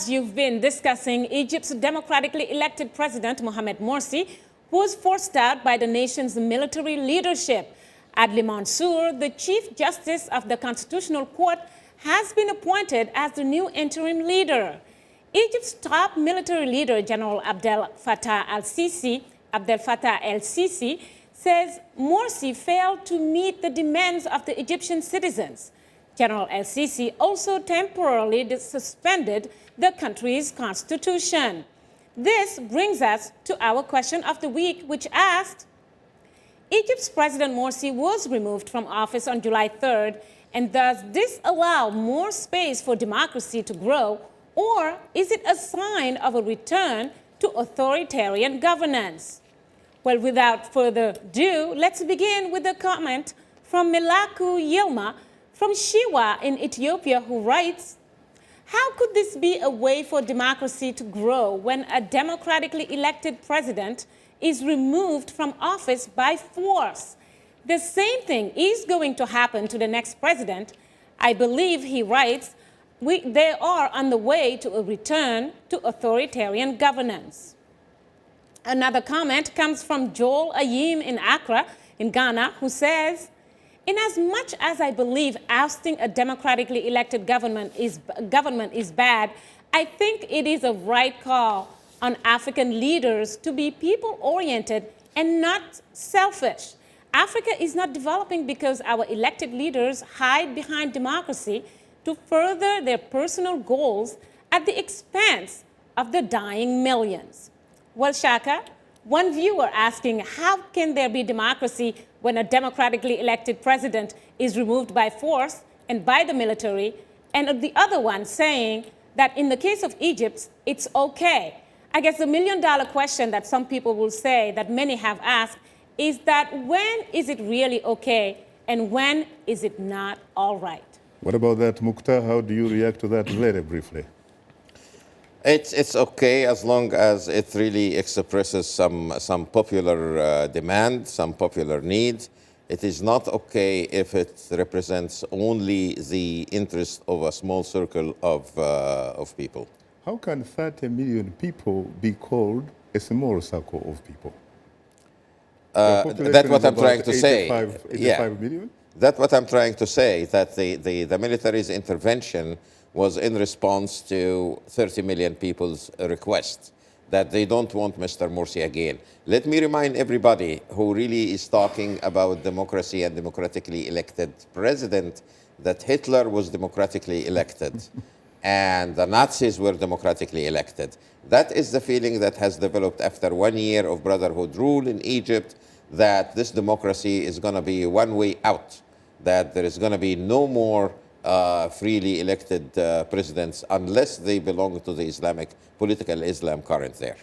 as you've been discussing, Egypt's democratically elected president, Mohamed Morsi, was forced out by the nation's military leadership. Adli Mansour, the Chief Justice of the Constitutional Court, has been appointed as the new interim leader. Egypt's top military leader, General Abdel Fattah el-Sisi, says Morsi failed to meet the demands of the Egyptian citizens. General el-Sisi also temporarily suspended the country's constitution. This brings us to our question of the week, which asked, Egypt's President Morsi was removed from office on July 3rd, and does this allow more space for democracy to grow, or is it a sign of a return to authoritarian governance? Well, without further ado, let's begin with a comment from Melaku Yilma from Shiwa in Ethiopia, who writes, how could this be a way for democracy to grow when a democratically elected president is removed from office by force? The same thing is going to happen to the next president. I believe, he writes, they are on the way to a return to authoritarian governance. Another comment comes from Joel Ayim in Accra, in Ghana, who says, inasmuch as I believe ousting a democratically elected government is bad, I think it is a right call on African leaders to be people-oriented and not selfish. Africa is not developing because our elected leaders hide behind democracy to further their personal goals at the expense of the dying millions. Well, Shaka, one viewer asking, how can there be democracy when a democratically elected president is removed by force and by the military, and the other one saying that in the case of Egypt, it's okay. I guess the million-dollar question that some people will say, that many have asked, is that when is it really okay and when is it not all right? What about that, Mukhtar? How do you react to that very briefly? It's okay as long as it really expresses some popular demand, some popular need. It is not okay if it represents only the interest of a small circle of people. How can 30 million people be called a small circle of people? That's what I'm trying to say. 85 million? That's what I'm trying to say, that the military's intervention was in response to 30 million people's request that they don't want Mr. Morsi again. Let me remind everybody who really is talking about democracy and democratically elected president that Hitler was democratically elected and the Nazis were democratically elected. That is the feeling that has developed after 1 year of brotherhood rule in Egypt, that this democracy is going to be one way out, that there is going to be no more freely elected presidents unless they belong to the political Islam current there.